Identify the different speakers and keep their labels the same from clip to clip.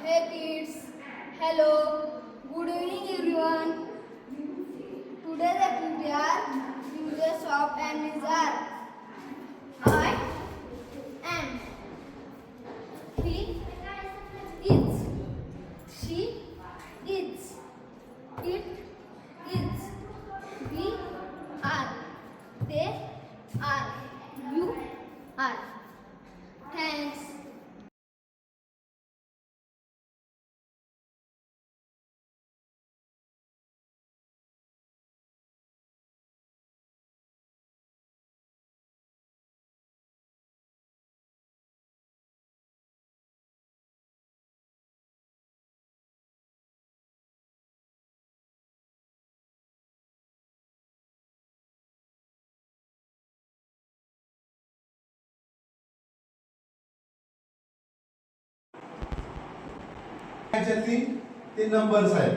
Speaker 1: Hey kids, hello, good evening everyone. Today's activity are use soft and lizard. I am. He is. She is. It is. We are. They are. You are. Thanks.
Speaker 2: त्याच्यातली ते numbers आहेत.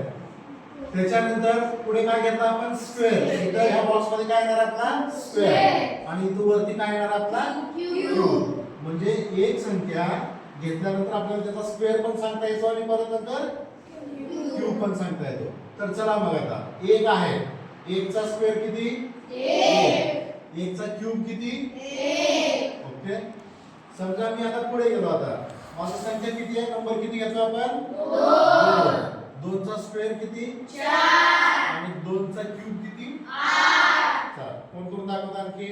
Speaker 2: त्याच्यानंतर पुढे काय घेतलं आपण square. इथं ह्या बॉक्स मध्ये काय येणार आपला स्क्वेअर आणि इथं वरती काय येणार आपला क्यूब. म्हणजे एक संख्या घेतल्यानंतर आपल्याला त्याचा स्क्वेअर पण सांगता येतो आणि परत नंतर क्यूब पण सांगता येतो. तर चला मग आता एक आहे. एक चा स्क्वेअर किती? एक चा क्यूब किती? ओके. समजा मी आता पुढे गेलो. आता माझी संख्या किती आहे? नंबर किती घेतो आपण? 2. 2 चा स्क्वेअर किती? 4 आणि 2 चा क्यूब किती? 8. चला कोण करून दाखवतो आणखी?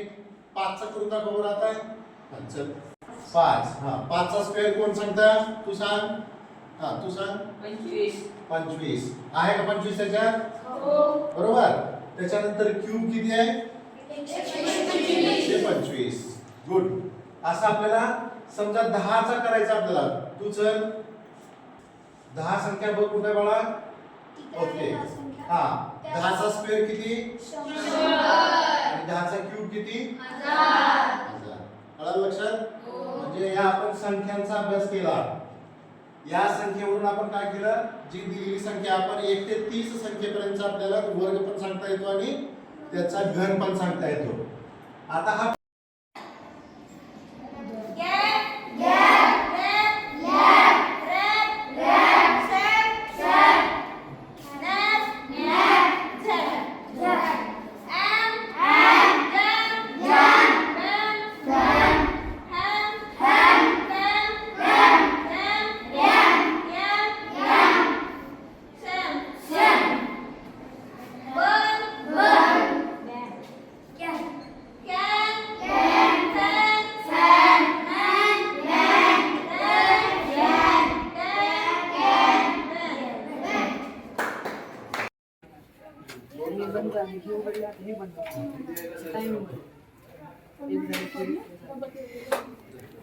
Speaker 2: 5 चा करून दाखव बरं आता. चल 5. हां 5 चा स्क्वेअर कोण सांगता? तू सांग. हां तू सांग. 25. 25 आहे का 25 त्याच्यात? हो. बरोबर. त्याच्यानंतर क्यूब किती आहे? 125. गुड. असं आपल्याला समजा 10 चा करायचा आपल्याला. तू चल 10 संख्या बघ कुठे बाळा? ओके. हा 10 चा स्क्वेअर किती? 100 आणि 10 चा क्यूब किती? 1000. कळलं लक्षात? म्हणजे या आपण संख्यांचा अभ्यास केला. या संख्येवरून आपण काय केलं? जी दिलेली संख्या आपण 1 ते 30 संख्येपर्यंत आपल्याला वर्ग पण सांगता येतो आणि त्याचा घन पण सांगता येतो. आता हा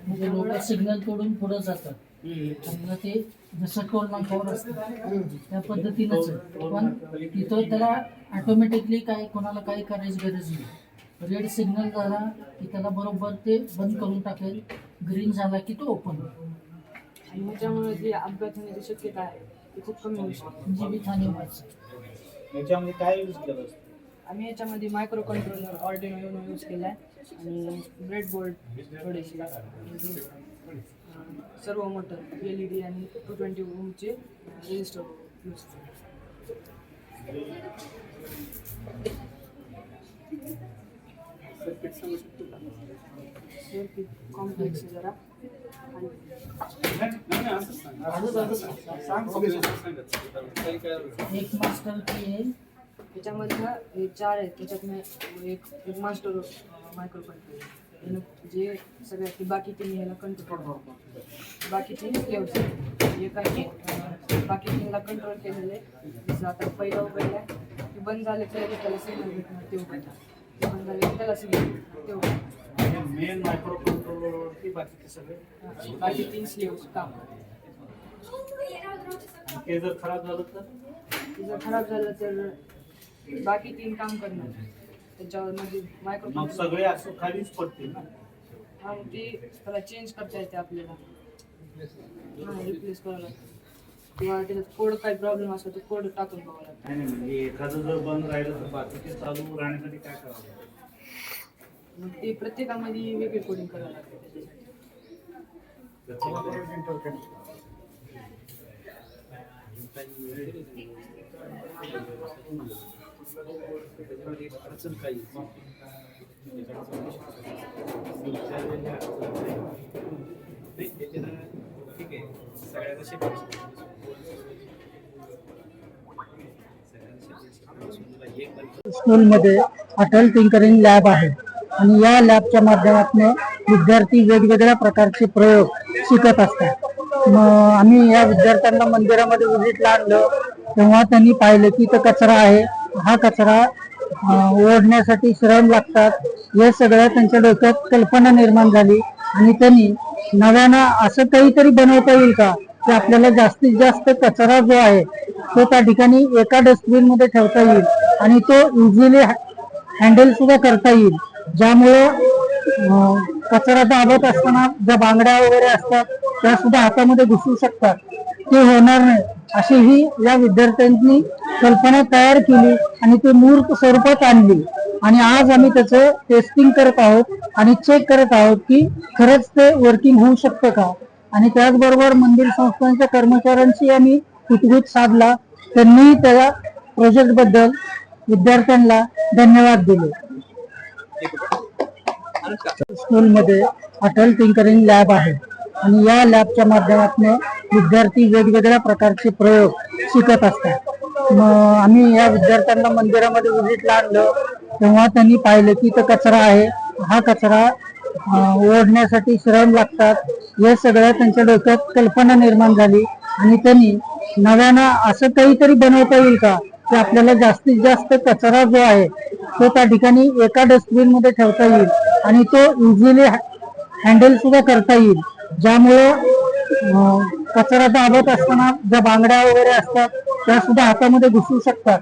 Speaker 3: म्हणजे लोक सिग्नल तोडून पुढे जातात. समजा ते जसं टोल नाक्यावर असतं त्या पद्धतीनंच पण तिथं त्याला ऑटोमॅटिकली काय कोणाला काही करायची गरज नाही. रेड सिग्नल झाला की त्याला बरोबर ते बंद करून टाकेल. ग्रीन झाला की तो ओपन होतो.
Speaker 4: आणि ह्याच्यामुळे जी अपघात होण्याची शक्यता आहे ती खूप कमी होऊ शकते.
Speaker 3: जीवितहानी व्हायची.
Speaker 5: याच्यामध्ये काय यूज केलं?
Speaker 4: आम्ही याच्यामध्ये microcontroller Arduino Uno use केला आहे आणि ब्रेडबोर्ड थोडेसे सर्व मोटर LED आणि 220 ओमचे रेजिस्टर यूज सर्किट कॉम्प्लेक्स जरा
Speaker 3: एक मास्टर की आहे
Speaker 4: त्याच्यामध्ये ना हे 4 आहेत. त्याच्यात एक मास्टर मायक्रो कंट्रोलर जे सगळ्यात बाकी 3 ह्याला कंट्रोल करतो. बाकी 3 स्लेव्स एक आहे बाकी 3ला कंट्रोल केलेले. जसं आता पहिला उघडला की बंद झाले तर त्याला सिग्नल भेटणार ते उघडणार. ते बंद झाले त्याला सिग्नल ते उघडणार.
Speaker 5: मेन मायक्रो कंट्रोलरवरती बाकीचे सगळे
Speaker 4: बाकी 3 स्लेव्स काम करतात.
Speaker 5: ते जर खराब झालं तर
Speaker 4: ते जर खराब झालं तर बाकी 3 काम करणार. त्याच्यावर म्हणजे मायक्रो
Speaker 5: मग सगळे असं खालीच पडतील ना.
Speaker 4: हा मग ते त्याला चेंज करता येते आपल्याला. हा रिप्लेस करावं लागतं किंवा त्याच्यात कोड काही प्रॉब्लेम असला तर कोड टाकून बघावं लागतं.
Speaker 5: नाही म्हणजे एखादं जर बंद राहिलं तर बाकीचे चालू राहण्यासाठी काय करावं लागेल?
Speaker 4: मग ते प्रत्येकामध्ये वेगळी कोडिंग करावं लागतं.
Speaker 5: त्याच्यामध्ये त्याच्यामध्ये एक अडचण काही ठीक आहे सगळ्यांना
Speaker 3: स्कूलमध्ये अटल टिंकरिंग लॅब आहे आणि या लॅबच्या माध्यमातून विद्यार्थी वेगवेगळ्या प्रकारचे प्रयोग शिकत असतात. मग आम्ही या विद्यार्थ्यांना मंदिरामध्ये व्हिजिटला आणलं तेव्हा त्यांनी पाहिलं की इथं कचरा आहे, हा कचरा ओढण्यासाठी श्रम लागतात. हे सगळं त्यांच्या डोक्यात कल्पना निर्माण झाली आणि त्यांनी नव्यानं असं काहीतरी बनवता येईल का की आपल्याला जास्तीत जास्त कचरा जो आहे तो त्या ठिकाणी एका डस्टबिन मध्ये ठेवता येईल आणि तो इझिली हँडल सुद्धा करता येईल, ज्यामुळे कचरा दाबत असताना ज्या बांगड्या वगैरे असतात त्या सुद्धा हातामध्ये घुसू शकतात, ते होणार नाही अशी ही या विद्यार्थ्यांनी कल्पना तयार केली आणि ते मूर्त स्वरूपात आणली. आणि आज आम्ही त्याचं टेस्टिंग करत आहोत आणि चेक करत आहोत की खरंच ते वर्किंग होऊ शकतं का. आणि त्याचबरोबर मंदिर संस्थांच्या कर्मचाऱ्यांशी आम्ही कुतूहल साधला, त्यांनी त्या प्रोजेक्ट बद्दल विद्यार्थ्यांना धन्यवाद दिले. स्कूलमध्ये अटल टिंकरिंग लॅब आहे आणि या लॅबच्या माध्यमातून विद्यार्थी वेगवेगळ्या प्रकारचे प्रयोग शिकत असतात. मग आम्ही या विद्यार्थ्यांना मंदिरामध्ये व्हिजिटला आणलं तेव्हा त्यांनी पाहिलं की इथं कचरा आहे, हा कचरा ओढण्यासाठी श्रम लागतात. हे सगळं त्यांच्या डोक्यात कल्पना निर्माण झाली आणि त्यांनी नव्यानं असं काहीतरी बनवता येईल का की आपल्याला जास्तीत जास्त कचरा जो आहे तो त्या ठिकाणी एका डस्टबिन मध्ये ठेवता येईल आणि तो इझिली हँडल सुद्धा करता येईल, ज्यामुळे कचरा दाबत असताना ज्या बांगड्या वगैरे असतात त्या सुद्धा हातामध्ये घुसू शकतात,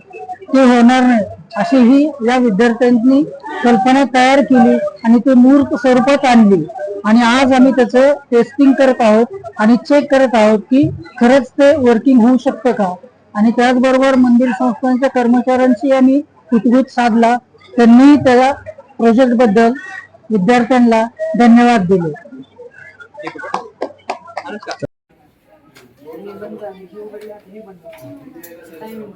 Speaker 3: ते होणार नाही अशी ही या विद्यार्थ्यांनी कल्पना तयार केली आणि ते मूर्त स्वरूपात आणली. आणि आज आम्ही त्याचं टेस्टिंग करत आहोत आणि चेक करत आहोत की खरंच ते वर्किंग होऊ शकतं का. आणि त्याचबरोबर मंदिर संस्थांच्या कर्मचाऱ्यांशी आम्ही कुतूहल साधला, त्यांनी त्या प्रोजेक्ट बद्दल विद्यार्थ्यांना धन्यवाद दिले.
Speaker 4: हे बंद आहे, हे उघडले आता हे बंद टायमिंग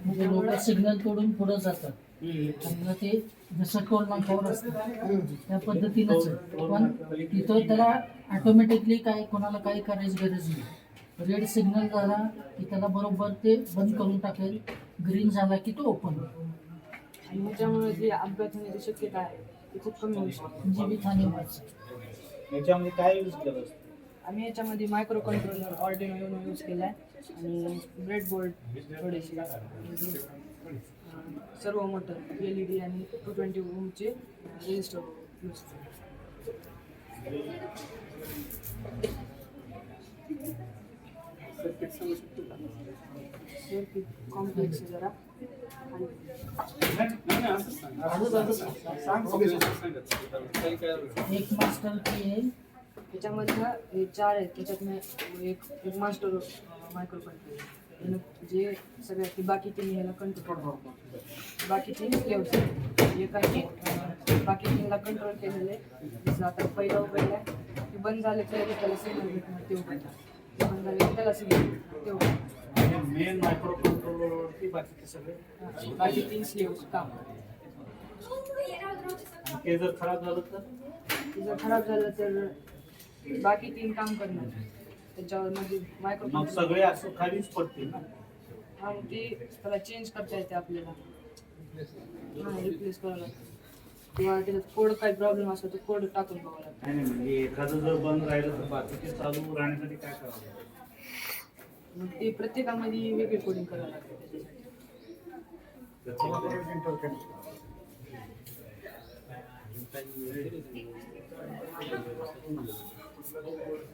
Speaker 3: म्हणजे लोक सिग्नल तोडून पुढे जातात, समजा ते जसं टोल नाक्यावर असतं त्या पद्धतीनंच आहे. पण तिथं त्याला ऑटोमॅटिकली काय कोणाला काही करायची गरज नाही. रेड सिग्नल झाला की त्याला बरोबर ते बंद करून टाकेल, ग्रीन झाला की तो ओपन होईल.
Speaker 4: आणि ह्याच्यामुळे जे अपघात होण्याची शक्यता आहे ती खूप कमी होऊ शकते.
Speaker 3: जीवितहानी वाचते.
Speaker 5: याच्यामध्ये काय यूज केलं असतं?
Speaker 4: आम्ही याच्यामध्ये microcontroller Arduino Uno use केला आहे आणि ब्रेडबोर्ड थोडेसे सर्व मोटर LED आणि 220 ओमचे रेजिस्टर यूज सर्किट कॉम्प्लेक्स आहे जरा आणि
Speaker 3: एक मास्टर की आहे,
Speaker 4: त्याच्यामधनं हे 4 आहेत, त्याच्यातनं एक मास्टर मायक्रो कंट्रोलर जे सगळ्यात बाकी 3 ह्याला कंट्रोल करतो. बाकी 3 स्लेव्स एकाने बाकी 3ला कंट्रोल केलेले. जसं आता पहिला उघडला ते बंद झाले तर त्याला सिग्नल भेटणार ते उघडणार, ते बंद झाले त्याला सिग्नल ते उघडणार.
Speaker 5: मेन मायक्रो कंट्रोलरवरती बाकीचे सगळे
Speaker 4: बाकी 3 स्लेव्स काम.
Speaker 5: ते जर खराब झालं तर
Speaker 4: ते जर खराब झालं तर बाकी 3 काम करणार त्याच्यावर म्हणजे मायक्रो
Speaker 5: मग सगळे असं खालीच पडतील ना.
Speaker 4: हा मग ते त्याला चेंज करता येते आपल्याला, हा रिप्लेस करावं लागतं किंवा त्याच्यात कोड काही प्रॉब्लेम असतो तर कोड टाकून बघावं लागतं.
Speaker 5: नाही नाही, म्हणजे एखादं जर बंद राहिलं तर बाकीचे चालू राहण्यासाठी काय करावं लागेल?
Speaker 4: मग ते प्रत्येकामध्ये वेगळी कोडिंग करावं लागतं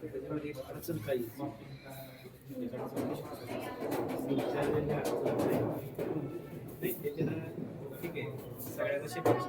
Speaker 5: त्याच्यामध्ये एक अडचण काही ठीक आहे सगळ्यांना शिकायचं.